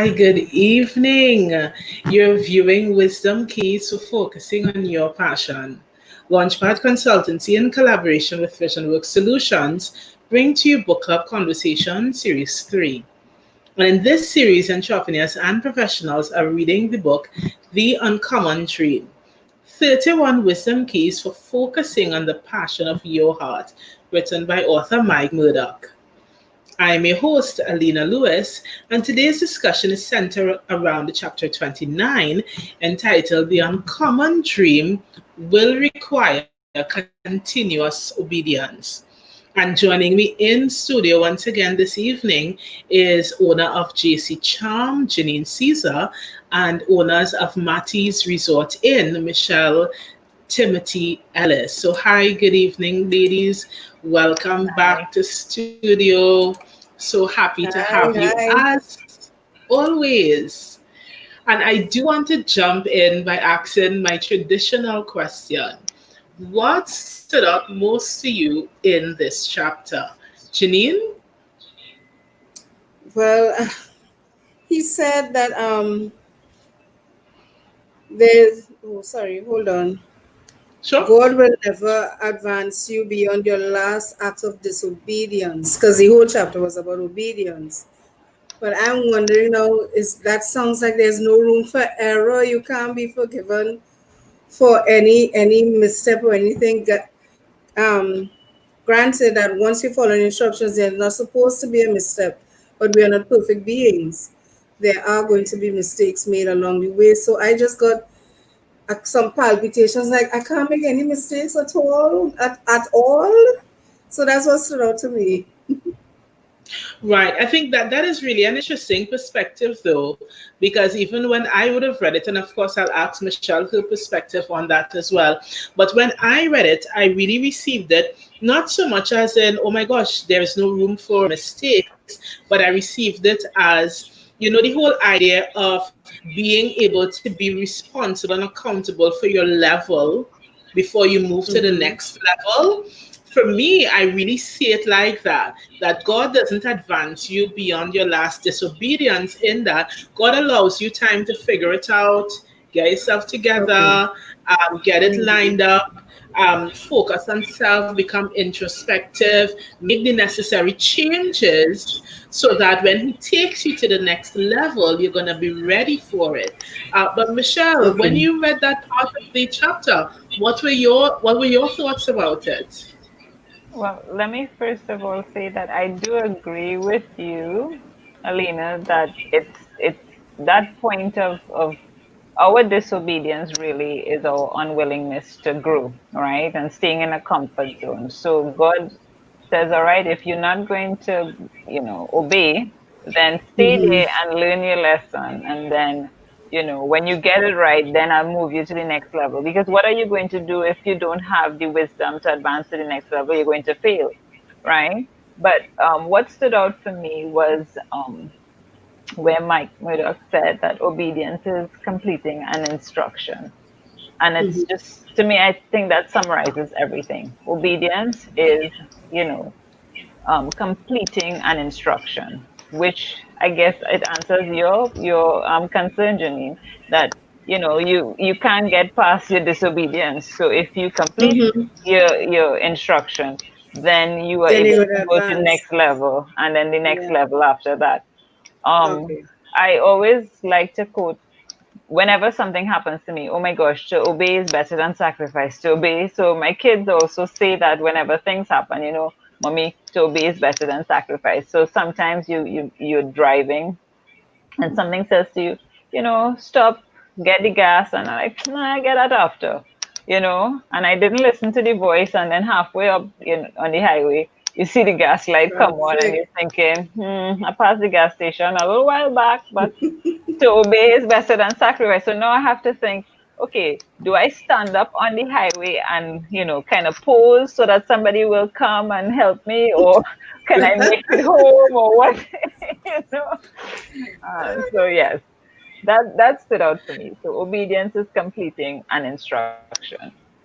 Hi, good evening. You're viewing Wisdom Keys for Focusing on Your Passion. LaunchPad Consultancy, in collaboration with VisionWorks Solutions, bring to you Book Club Conversation Series 3. And in this series, entrepreneurs and professionals are reading the book The Uncommon Dream: 31 Wisdom Keys for Focusing on the Passion of Your Heart, written by author Mike Murdoch. I'm your host, Alina Lewis, and today's discussion is centered around chapter 29, entitled The Uncommon Dream Will Require Continuous Obedience. And joining me in studio once again this evening is owner of JC Charm, Janine Caesar, and owners of Matty's Resort Inn, Michelle Timothy Ellis. So, hi, good evening, ladies. Welcome Hi. back to studio. So happy to have Hi, you hi. as always. And I do want to jump in by asking my traditional question. What stood out most to you in this chapter? Janine? Well, he said that there's sorry, hold on. Sure. God will never advance you beyond your last act of disobedience, because the whole chapter was about obedience. But I'm wondering now, is that sounds like there's no room for error. You can't be forgiven for any misstep or anything. Um, Granted that once you follow instructions, there's not supposed to be a misstep, but we are not perfect beings. There are going to be mistakes made along the way. So I just got some palpitations, like I can't make any mistakes at all, at all. So that's what stood out to me. Right. I think that that is really an interesting perspective, though, because even when I would have read it, and of course I'll ask Michelle her perspective on that as well. But when I read it, I really received it not so much as in, oh my gosh, there is no room for mistakes, but I received it as, the whole idea of being able to be responsible and accountable for your level before you move to the Mm-hmm. next level. For me, I really see it like that God doesn't advance you beyond your last disobedience. In that, God allows you time to figure it out, get yourself Okay. together, get it Mm-hmm. lined up, focus on self, become introspective, make the necessary changes so that when He takes you to the next level, you're going to be ready for it. But Michelle, when Okay. you read that part of the chapter, what were your thoughts about it? Well, let me first of all say that I do agree with you, Alina, that it's that point of our disobedience really is our unwillingness to grow, right? And staying in a comfort zone. So God says, all right, if you're not going to, obey, then stay Mm-hmm. there and learn your lesson. And then, when you get it right, then I'll move you to the next level. Because what are you going to do if you don't have the wisdom to advance to the next level? You're going to fail, right? But what stood out for me was where Mike Murdoch said that obedience is completing an instruction. And it's Mm-hmm. just, to me, I think that summarizes everything. Obedience is, you know, completing an instruction, which I guess it answers your concern, Janine, that you can't get past your disobedience. So if you complete Mm-hmm. your instruction, then you are Then able you're to gonna go to the advance. next level, and then the next Yeah. level after that. Um, Okay. I always like to quote whenever something happens to me, oh my gosh, to obey is better than sacrifice. To obey. So my kids also say that whenever things happen, mommy, to obey is better than sacrifice. So sometimes you're driving and something says to you, stop, get the gas, and I'm like, nah, I get that after, and I didn't listen to the voice, and then halfway up on the highway, you see the gas light come on, and Traffic. you're thinking, I passed the gas station a little while back, but to obey is better than sacrifice. So now I have to think, okay, do I stand up on the highway and, kind of pose so that somebody will come and help me, or can I make it home, or what? you know? So yes, that stood out for me. So obedience is completing an instruction,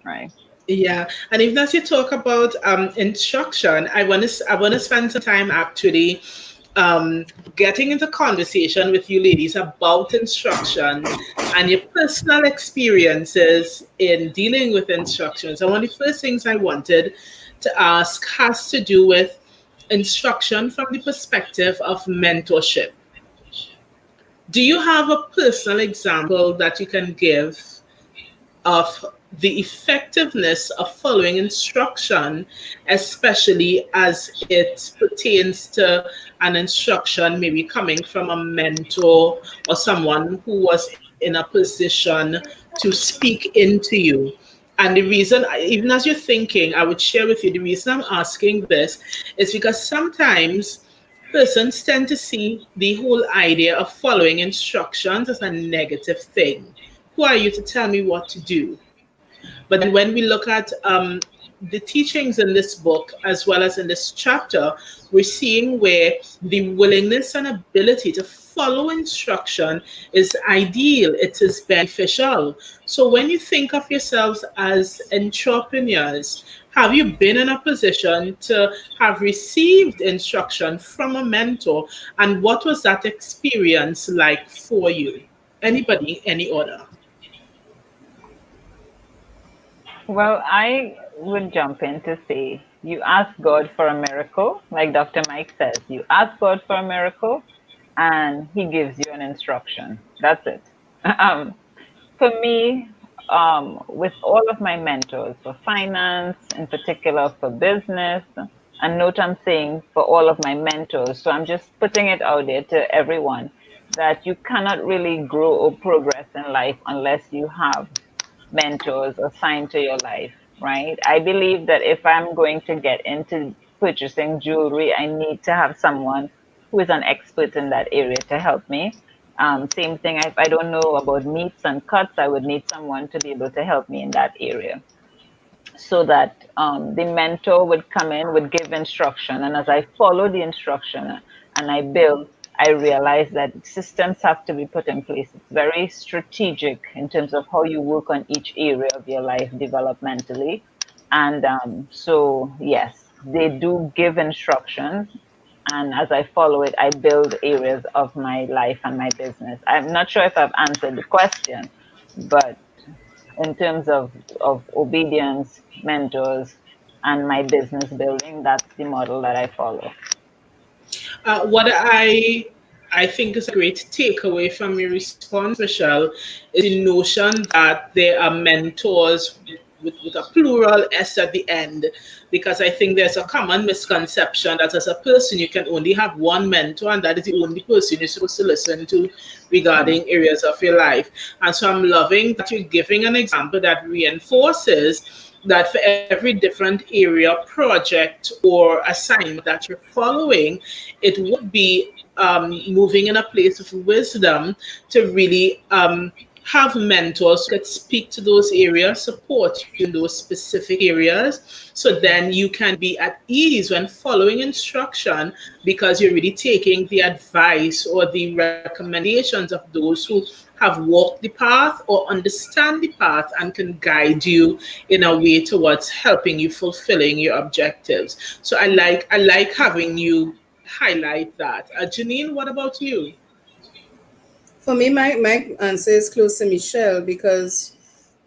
right? Yeah, and even as you talk about instruction, I want to spend some time actually getting into conversation with you ladies about instruction and your personal experiences in dealing with instructions. And one of the first things I wanted to ask has to do with instruction from the perspective of mentorship. Do you have a personal example that you can give of the effectiveness of following instruction, especially as it pertains to an instruction maybe coming from a mentor or someone who was in a position to speak into you? And the reason, even as you're thinking, I would share with you the reason I'm asking this is because sometimes persons tend to see the whole idea of following instructions as a negative thing. Who are you to tell me what to do? But then when we look at the teachings in this book, as well as in this chapter, we're seeing where the willingness and ability to follow instruction is ideal, it is beneficial. So when you think of yourselves as entrepreneurs, have you been in a position to have received instruction from a mentor? And what was that experience like for you? Anybody, any order? Well, I would jump in to say you ask God for a miracle, like Dr. Mike says. You ask God for a miracle, and He gives you an instruction. That's it. Um, for me, with all of my mentors for finance, in particular for business, and note I'm saying for all of my mentors, so I'm just putting it out there to everyone that you cannot really grow or progress in life unless you have mentors assigned to your life, right? I believe that if I'm going to get into purchasing jewelry, I need to have someone who is an expert in that area to help me. Same thing, if I don't know about meats and cuts, I would need someone to be able to help me in that area so that the mentor would come in, would give instruction. And as I follow the instruction and I build, I realize that systems have to be put in place. It's very strategic in terms of how you work on each area of your life developmentally. And so, yes, they do give instructions. And as I follow it, I build areas of my life and my business. I'm not sure if I've answered the question, but in terms of obedience, mentors, and my business building, that's the model that I follow. What I think is a great takeaway from your response, Michelle, is the notion that there are mentors with a plural S at the end, because I think there's a common misconception that as a person you can only have one mentor and that is the only person you're supposed to listen to regarding areas of your life. And so I'm loving that you're giving an example that reinforces that for every different area, project, or assignment that you're following, it would be moving in a place of wisdom to really have mentors who could speak to those areas, support you in those specific areas, so then you can be at ease when following instruction because you're really taking the advice or the recommendations of those who have walked the path or understand the path and can guide you in a way towards helping you fulfilling your objectives. So I like having you highlight that. Janine, what about you? For me, my answer is close to Michelle because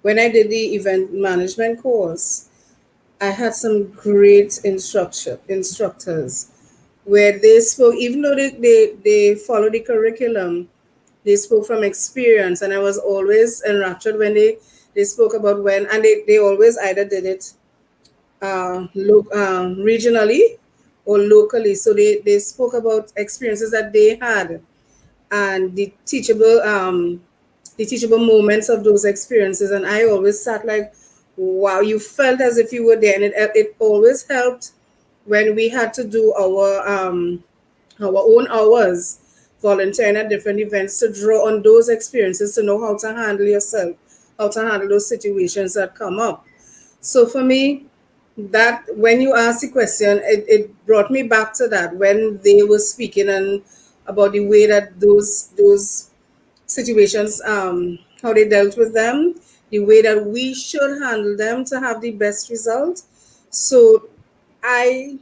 when I did the event management course, I had some great instructors where they spoke, even though they follow the curriculum, they spoke from experience. And I was always enraptured when they spoke about when, and they always either did it regionally or locally. So they spoke about experiences that they had and the teachable moments of those experiences. And I always sat like, wow, you felt as if you were there. And it always helped when we had to do our own hours volunteering at different events to draw on those experiences to know how to handle yourself, how to handle those situations that come up. So for me, that when you asked the question, it brought me back to that when they were speaking and about the way that those situations, how they dealt with them, the way that we should handle them to have the best result. So I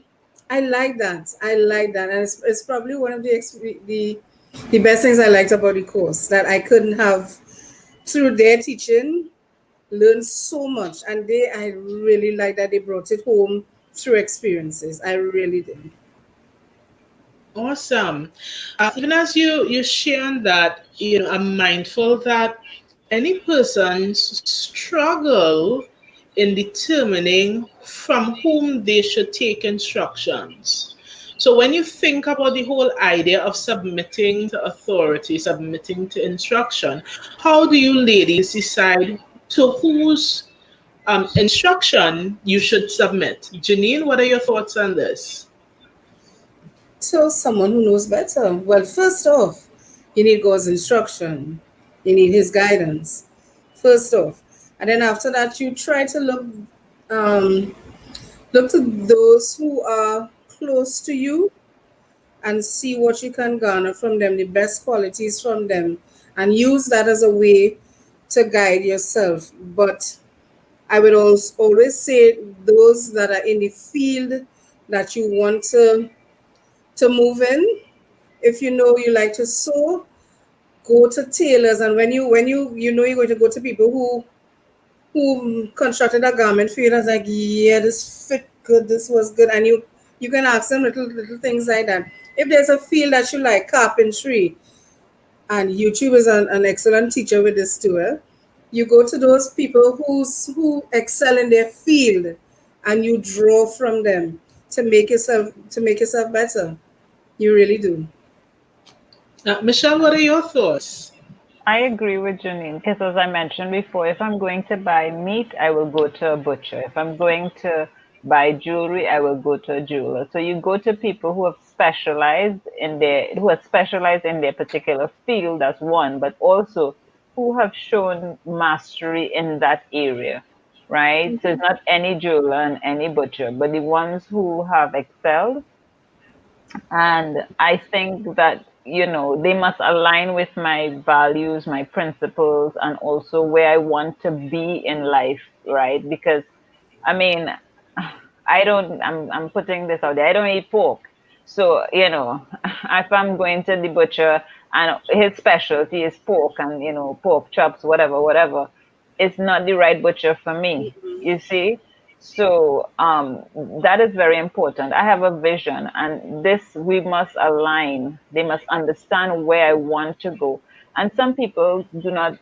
I like that. I like that, and it's probably one of the best things I liked about the course, that I couldn't have through their teaching learned so much, and I really like that they brought it home through experiences. I really did. Awesome. Even as you share on that, I'm mindful that any person's struggle in determining from whom they should take instructions. So when you think about the whole idea of submitting to authority, submitting to instruction, how do you ladies decide to whose instruction you should submit? Janine, what are your thoughts on this? So someone who knows better. Well, first off, you need God's instruction. You need His guidance. First off, and then after that, you try to um, look to those who are close to you and see what you can garner from them, the best qualities from them, and use that as a way to guide yourself. But I would also always say those that are in the field that you want to move in. If you know you like to sew, go to tailors, and when you know you're going to go to people who constructed a garment for you, that's like, yeah, this fit good, this was good, and you can ask them little things like that. If there's a field that you like, carpentry, and YouTube is an excellent teacher with this too. You go to those people who excel in their field, and you draw from them to make yourself better. You really do. Michelle, what are your thoughts? I agree with Janine because, as I mentioned before, if I'm going to buy meat, I will go to a butcher. If I'm going to buy jewelry, I will go to a jeweler. So you go to people who have specialized in their particular field. That's one, but also who have shown mastery in that area, right? So it's not any jeweler and any butcher, but the ones who have excelled. And I think that, they must align with my values, my principles, and also where I want to be in life, right? Because, I mean, I'm putting this out there. I don't eat pork. So, if I'm going to the butcher and his specialty is pork and, pork chops, whatever, it's not the right butcher for me, you see? So that is very important. I have a vision, and this we must align. They must understand where I want to go. And some people do not,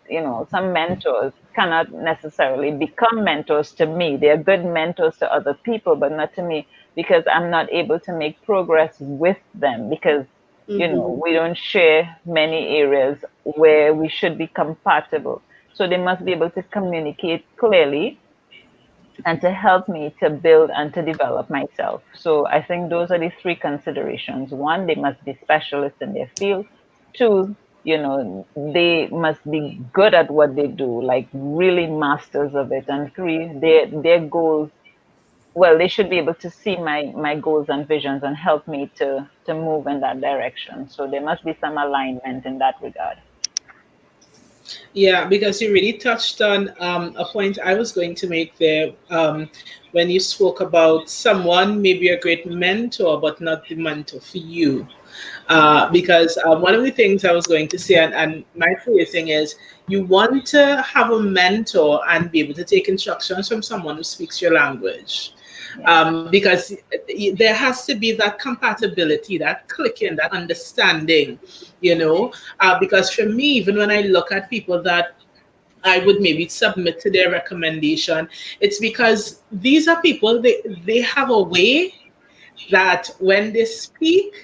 some mentors cannot necessarily become mentors to me. They are good mentors to other people, but not to me because I'm not able to make progress with them because, we don't share many areas where we should be compatible. So they must be able to communicate clearly and to help me to build and to develop myself. So I think those are the three considerations. One, they must be specialists in their field. Two, they must be good at what they do, like really masters of it. And three, their goals, well, they should be able to see my goals and visions and help me to move in that direction. So there must be some alignment in that regard. Yeah, because you really touched on a point I was going to make there when you spoke about someone, maybe a great mentor, but not the mentor for you. Because one of the things I was going to say, and my phrasing is, you want to have a mentor and be able to take instructions from someone who speaks your language. Because there has to be that compatibility, that clicking, that understanding, because for me, even when I look at people that I would maybe submit to their recommendation, it's because these are people, they have a way that when they speak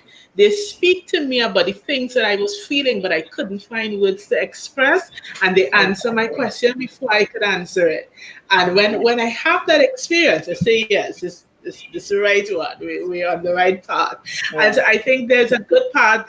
to me about the things that I was feeling, but I couldn't find words to express, and they answer my question before I could answer it. And when I have that experience, I say, yes, this is the right one. We're on the right path. And so I think there's a good part,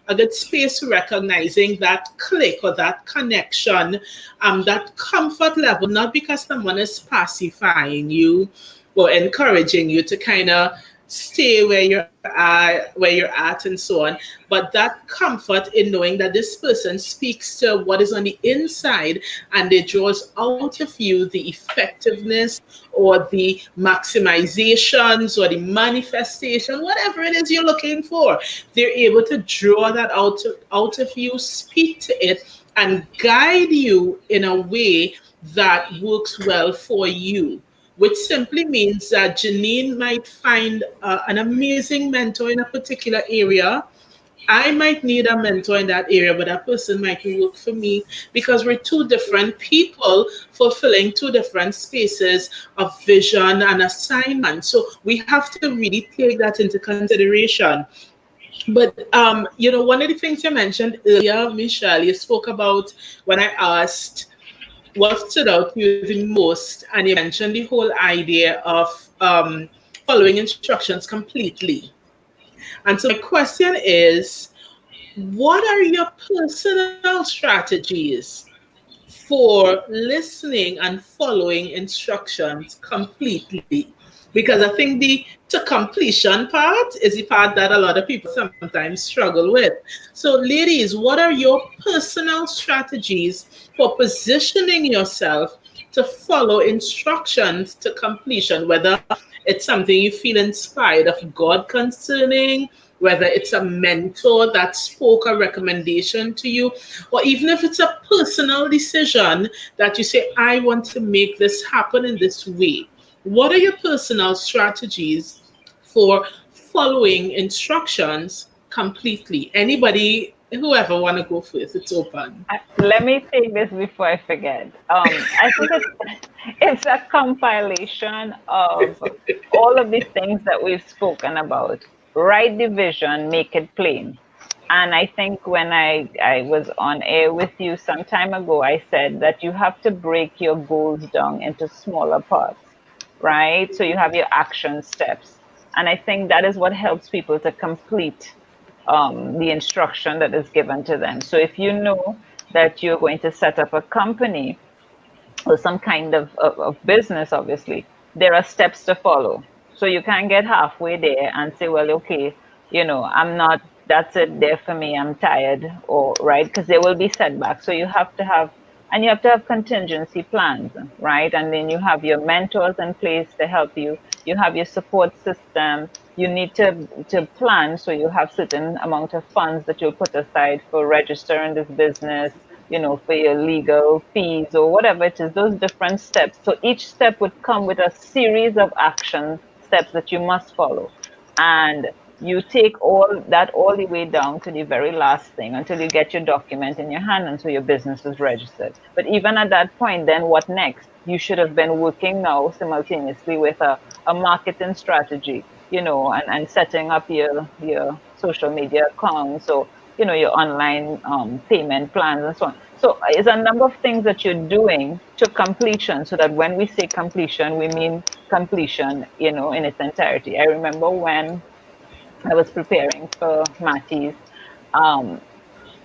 a good space for recognizing that click or that connection, that comfort level, not because someone is pacifying you or encouraging you to kind of stay where you're at and so on, but that comfort in knowing that this person speaks to what is on the inside, and it draws out of you the effectiveness or the maximizations or the manifestation, whatever it is you're looking for. They're able to draw that out of you, speak to it, and guide you in a way that works well for you, which simply means that Janine might find an amazing mentor in a particular area. I might need a mentor in that area, but that person might work for me because we're two different people fulfilling two different spaces of vision and assignment. So we have to really take that into consideration. But one of the things you mentioned earlier, Michelle, you spoke about when I asked what stood out to you the most, and you mentioned the whole idea of following instructions completely. And so my question is, what are your personal strategies for listening and following instructions completely? Because I think the to completion part is the part that a lot of people sometimes struggle with. So, ladies, what are your personal strategies for positioning yourself to follow instructions to completion, whether it's something you feel inspired of God concerning, whether it's a mentor that spoke a recommendation to you, or even if it's a personal decision that you say, I want to make this happen in this way. What are your personal strategies for following instructions completely? Anybody, whoever want to go first, it's open. Let me take this before I forget. I think it's a compilation of all of the things that we've spoken about. Write the vision, make it plain. And I think when I was on air with you some time ago, I said that you have to break your goals down into smaller parts, right? So you have your action steps. And I think that is what helps people to complete the instruction that is given to them. So if you know that you're going to set up a company or some kind of business, obviously, there are steps to follow. So you can't get halfway there and say, well, okay, I'm not, that's it there for me, I'm tired, or right, because there will be setbacks. So you have to have contingency plans, right? And then you have your mentors in place to help you. You have your support system. You need to plan, so you have certain amount of funds that you'll put aside for registering this business, for your legal fees or whatever it is, those different steps. So each step would come with a series of action steps that you must follow. And you take all the way down to the very last thing until you get your document in your hand and so your business is registered. But even at that point, then what next? You should have been working now simultaneously with a marketing strategy, and setting up your social media accounts, so your online payment plans and so on. So it's a number of things that you're doing to completion, so that when we say completion, we mean completion, in its entirety. I remember when I was preparing for Matty's, um,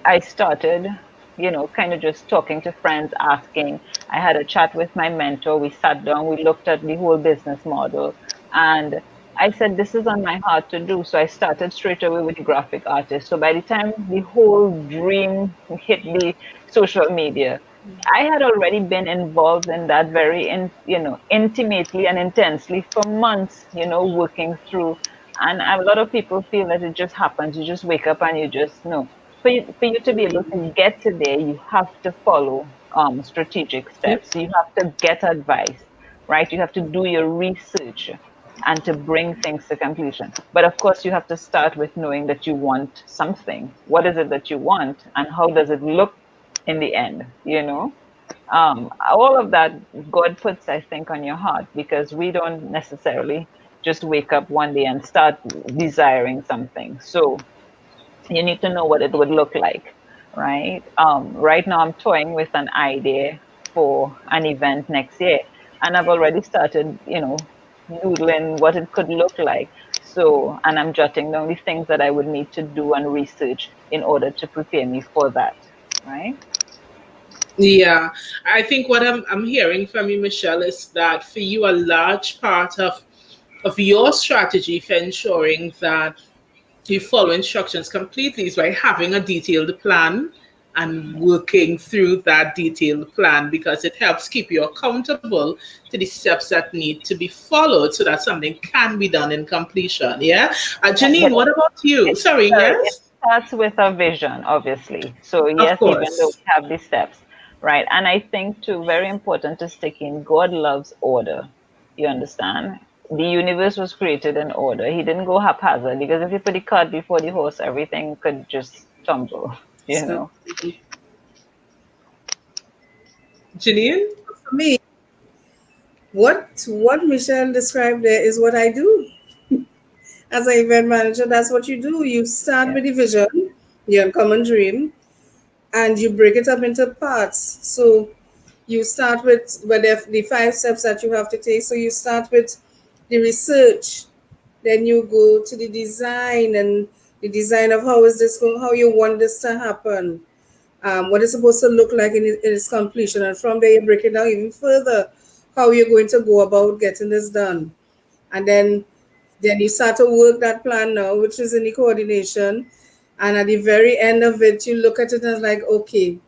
I started, kind of just talking to friends, asking. I had a chat with my mentor. We sat down, we looked at the whole business model, and I said, this is on my heart to do. So I started straight away with the graphic artist. So by the time the whole dream hit the social media, I had already been involved in that very, intimately and intensely for months, working through. And a lot of people feel that it just happens. You just wake up and you just know. For you to be able to get to there, you have to follow strategic Yep. steps. You have to get advice, right? You have to do your research and to bring things to completion. But of course, you have to start with knowing that you want something. What is it that you want, and how does it look in the end? All of that God puts, I think, on your heart, because we don't necessarily just wake up one day and start desiring something. So you need to know what it would look like, right? Right now, I'm toying with an idea for an event next year, and I've already started, noodling what it could look like. So, and I'm jotting down the things that I would need to do and research in order to prepare me for that, right? Yeah, I think what I'm hearing from you, Michelle, is that for you, a large part of of your strategy for ensuring that you follow instructions completely is by having a detailed plan and working through that detailed plan, because it helps keep you accountable to the steps that need to be followed so that something can be done in completion. Yeah. But Janine, what about you? Sorry, it yes? starts with a vision, obviously. So Of yes, even though course. we have the steps, right? And I think too, very important to stick in. God loves order. You understand? The universe was created in order. He didn't go haphazard, because if you put the cart before the horse, everything could just tumble. You So know. Janine? for me, what Michelle described there is what I do as an event manager. That's what you do. You start Yeah. with the vision, your uncommon dream, and you break it up into parts. So you start with the 5 steps that you have to take. So you start with the research, then you go to the design, and the design of how is this going, how you want this to happen, what it's supposed to look like in its completion, and from there you break it down even further, how you're going to go about getting this done, and then you start to work that plan now, which is in the coordination, and at the very end of it, you look at it and it's like, okay,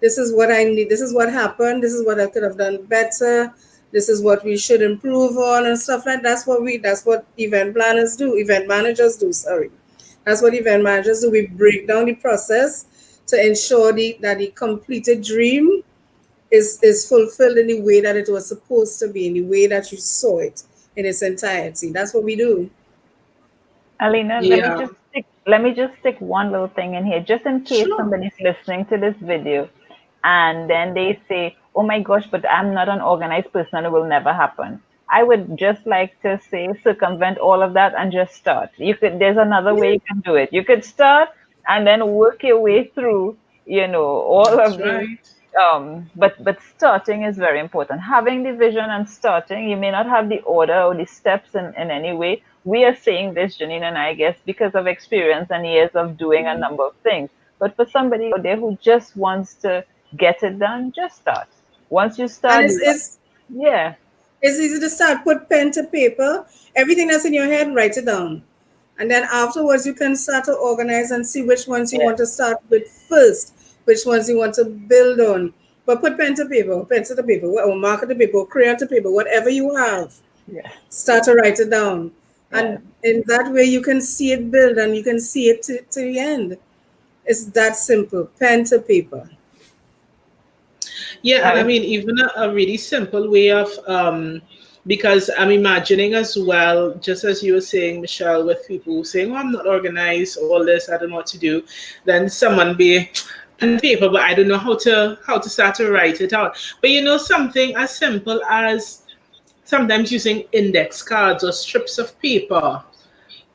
this is what I need, this is what happened, this is what I could have done better, this is what we should improve on and stuff like that. That's what event planners do, event managers do, sorry. That's what event managers do. We break down the process to ensure that the completed dream is fulfilled in the way that it was supposed to be, in the way that you saw it in its entirety. That's what we do. Alina, Yeah. let me just stick one little thing in here, just in case Sure. somebody's listening to this video and then they say, "Oh my gosh, but I'm not an organized person, it will never happen." I would just like to say, circumvent all of that and just start. There's another way you can do it. You could start and then work your way through, all That's of the right. but starting is very important. Having the vision and starting, you may not have the order or the steps in any way. We are saying this, Janine and I guess, because of experience and years of doing a number of things. But for somebody out there who just wants to get it done, just start. Once you And start, yeah, it's easy to start. Put pen to paper. Everything that's in your head, write it down. And then afterwards, you can start to organize and see which ones you yeah, want to start with first, which ones you want to build on. But put pen to paper, pencil to paper, or marker to paper, or crayon to paper, whatever you have, yeah, start to write it down. yeah. And in that way, you can see it build and you can see it to the end. It's that simple, pen to paper. Yeah, and I I, mean, even a really simple way of, because I'm imagining as well, just as you were saying, Michelle, with people saying, "Oh, I'm not organized, all this, I don't know what to do," then someone be pen and paper, but I don't know how to start to write it out. But something as simple as sometimes using index cards or strips of paper,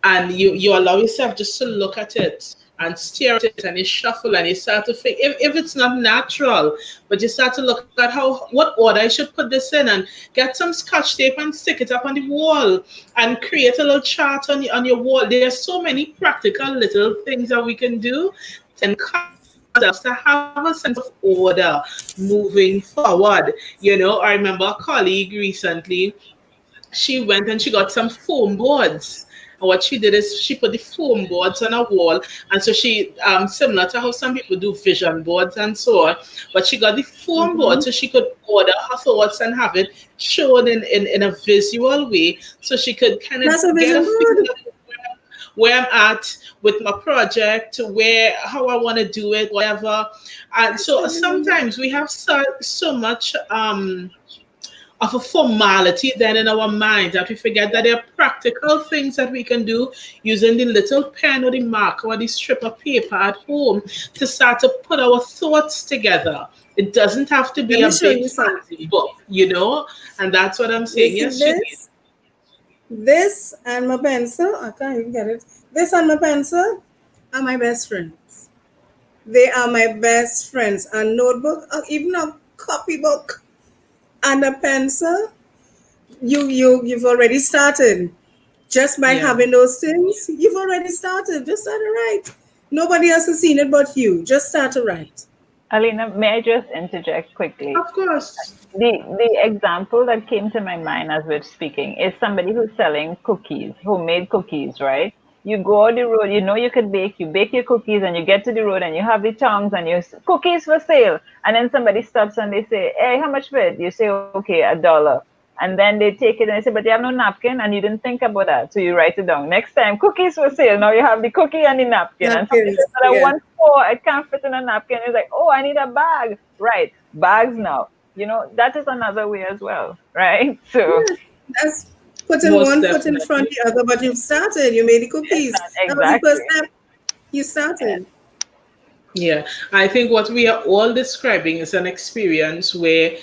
and you allow yourself just to look at it and stare at it, and you shuffle and you start to think, if it's not natural, but you start to look at what order I should put this in, and get some scotch tape and stick it up on the wall and create a little chart on your wall. There's so many practical little things that we can do to encourage ourselves to have a sense of order moving forward. I remember a colleague recently, she went and she got some foam boards. And what she did is she put the foam boards on a wall. And so she, similar to how some people do vision boards and so on, but she got the foam board Mhm. so she could order her thoughts and have it shown in a visual way, so she could kind of That's a get a vision feel board. of where I'm at with my project, how I want to do it, whatever. And That's so a vision board. sometimes we have so much of a formality then in our minds that we forget that there are practical things that we can do using the little pen or the marker or the strip of paper at home to start to put our thoughts together. It doesn't have to Let be me a show big you fancy something. book. And that's what I'm You saying. see Yes, Janine. this and my pencil. I can't even get it. This and my pencil are my best friends. They are my best friends. A notebook, or even a copybook and a pencil. You've already started. Just by Yeah. having those things, you've already started. Just start to write. Nobody else has seen it but you. Just start to write. Alina, may I just interject quickly? Of course. The example that came to my mind as we're speaking is somebody who's selling cookies, homemade cookies, right? You go on the road, you know you can bake, you bake your cookies, and you get to the road and you have the tongs and you cookies for sale. And then somebody stops and they say, "Hey, how much for it?" You say, "Okay, $1." And then they take it and they say, "But you have no napkin," and you didn't think about that. So you write it down. Next time, cookies for sale. Now you have the cookie and the napkin. And somebody Napkins, says, "But I yeah. want 4, I can't fit in a napkin." It's like, "Oh, I need a bag." Right. Bags now. That is another way as well, right? So Yeah, that's putting Most one foot in front of definitely. the other, but you've started. You made the cookies. That was the first exactly. step. You started. Yeah, I think what we are all describing is an experience where,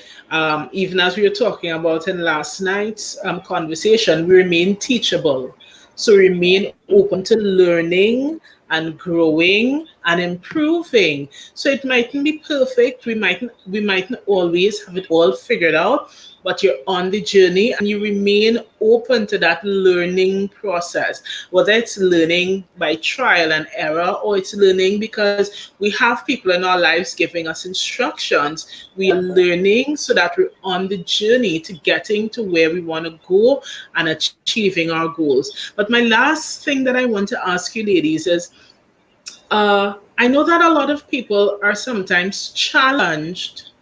even as we were talking about in last night's conversation, we remain teachable. So remain open to learning and growing and improving. So it mightn't be perfect. We mightn't always have it all figured out, but you're on the journey and you remain open to that learning process, whether it's learning by trial and error or it's learning because we have people in our lives giving us instructions. We are learning so that we're on the journey to getting to where we want to go and achieving our goals. But my last thing that I want to ask you, ladies, is I know that a lot of people are sometimes challenged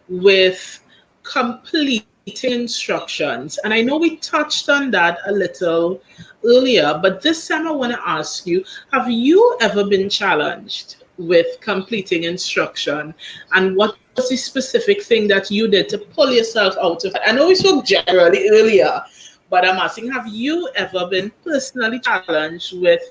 with completing instructions. And I know we touched on that a little earlier, but this time I want to ask you, have you ever been challenged with completing instruction? And what was the specific thing that you did to pull yourself out of it? I know we spoke generally earlier, but I'm asking, have you ever been personally challenged with,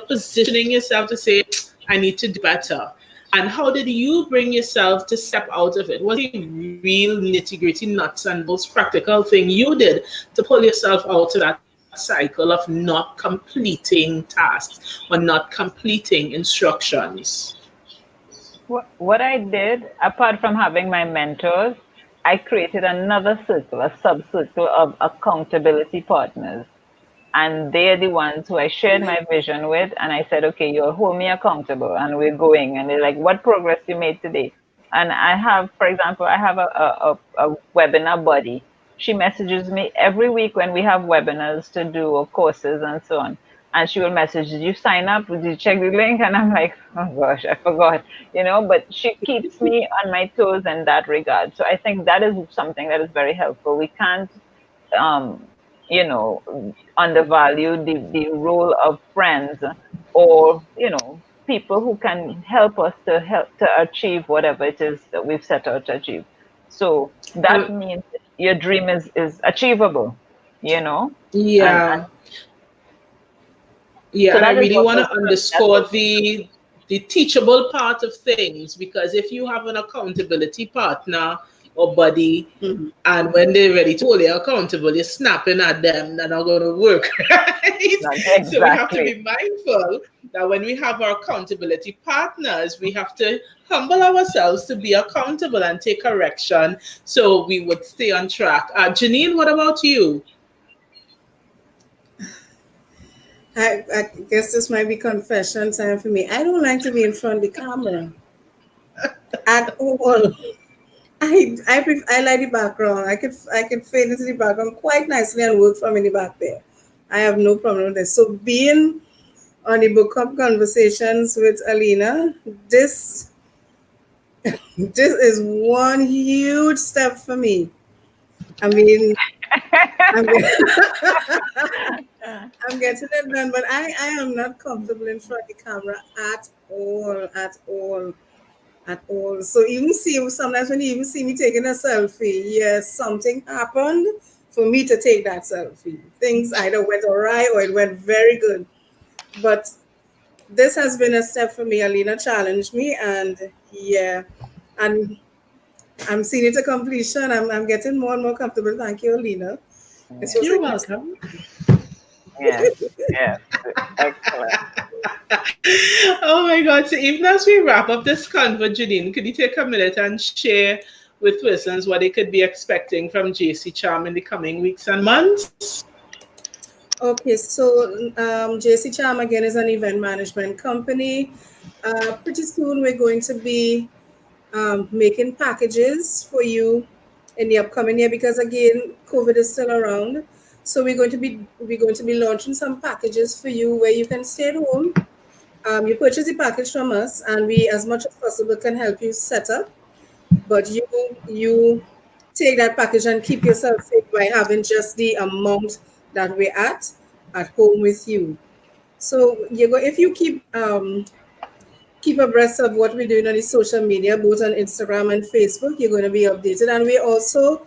positioning yourself to say, I need to do better? And how did you bring yourself to step out of it? Was it a real nitty gritty, nuts and bolts practical thing you did to pull yourself out of that cycle of not completing tasks or not completing instructions? What I did, apart from having my mentors, I created another circle, a sub circle of accountability partners. And they're the ones who I shared my vision with. And I said, "Okay, you'll hold me accountable." And we're going. And they're like, "What progress you made today?" And I have, for example, I have a webinar buddy. She messages me every week when we have webinars to do or courses and so on. And she will message, "Did you sign up? Did you check the link?" And I'm like, "Oh gosh, I forgot," but she keeps me on my toes in that regard. So I think that is something that is very helpful. We can't um, undervalue the role of friends or, people who can help us to achieve whatever it is that we've set out to achieve. So that Uh, means your dream is achievable, you know, and yeah, yeah, so and I that is really what want to works for me. That underscore works for me. the teachable part of things, because if you have an accountability partner or buddy, Mhm. and when they're ready to hold you accountable, you're snapping at them, they're not going to work, right? So we have to Exactly. be mindful that when we have our accountability partners, we have to humble ourselves to be accountable and take correction so we would stay on track. Janine, what about you? I guess this might be confession time for me. I don't like to be in front of the camera at all. I like the background. I could fade into the background quite nicely and work from in the back there. I have no problem with this. So being on the book club conversations with Alina, this this is one huge step for me. I mean, I'm I'm getting it done, but I am not comfortable in front of the camera at all, at all, at all. So even see sometimes when you even see me taking a selfie, yes, something happened for me to take that selfie. Things either went awry or it went very good. But this has been a step for me. Alina challenged me, and yeah, and I'm seeing it to completion. I'm getting more and more comfortable. Thank you, Alina. This was a You're good. welcome. Yes, yes, excellent. Oh my God. So even as we wrap up this convo, Janine, could you take a minute and share with listeners what they could be expecting from JC Charm in the coming weeks and months? Okay, so JC Charm again is an event management company. Pretty soon we're going to be making packages for you in the upcoming year, because again, COVID is still around. So we're going to be launching some packages for you where you can stay at home. You purchase the package from us, and we, as much as possible, can help you set up. But you take that package and keep yourself safe by having just the amount that we're at home with you. So if you keep abreast of what we're doing on the social media, both on Instagram and Facebook, you're going to be updated. And we're also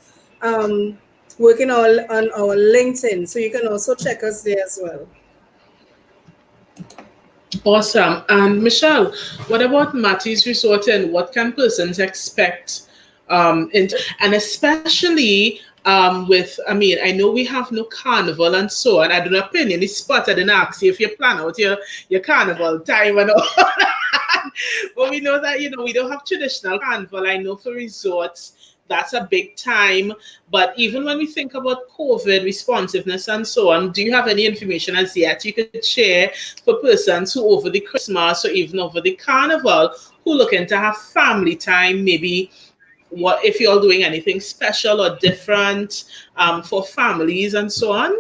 working on our LinkedIn, so you can also check us there as well. Awesome. And Michelle, what about Matty's Resort, and what can persons expect? And especially with, I mean, I know we have no carnival and so on. I don't know, opinion this spot. I didn't ask you if you plan out your carnival time and all. But we know that, we don't have traditional carnival. I know for resorts, that's a big time. But even when we think about COVID responsiveness and so on, do you have any information as yet you could share for persons who over the Christmas or even over the carnival who looking to have family time, maybe what if you're doing anything special or different for families and so on?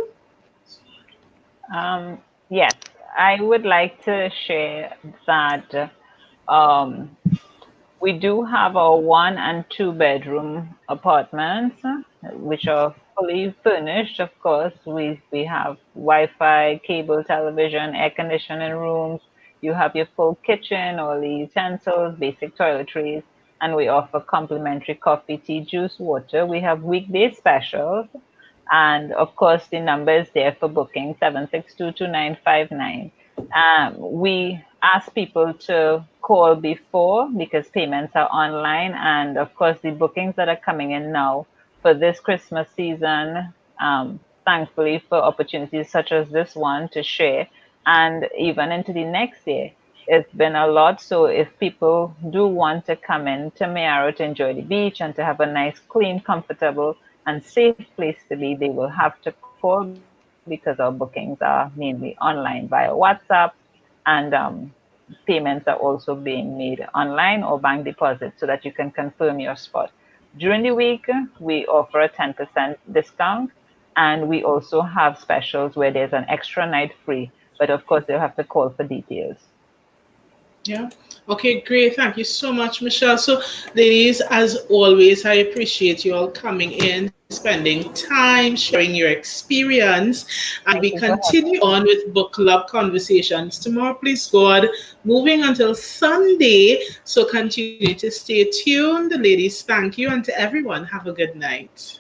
Yes, I would like to share that um, we do have our 1 and 2 bedroom apartments, which are fully furnished. Of course, we have Wi-Fi, cable television, air conditioning rooms. You have your full kitchen, all the utensils, basic toiletries, and we offer complimentary coffee, tea, juice, water. We have weekday specials, and of course, the number is there for booking 7622959. We ask people to call before because payments are online. And of course, the bookings that are coming in now for this Christmas season, thankfully for opportunities such as this one to share, and even into the next year, it's been a lot. So if people do want to come in to Mayaro to enjoy the beach and to have a nice, clean, comfortable, and safe place to be, they will have to call because our bookings are mainly online via WhatsApp, and payments are also being made online or bank deposit so that you can confirm your spot. During the week, we offer a 10% discount, and we also have specials where there's an extra night free, but of course, they'll have to call for details. Yeah. Okay, great. Thank you so much, Michelle. So, ladies, as always, I appreciate you all coming in, spending time, sharing your experience, and Thank we you for having continue me. on with book club conversations tomorrow, please God, moving until Sunday. So, continue to stay tuned. Ladies, thank you. And to everyone, have a good night.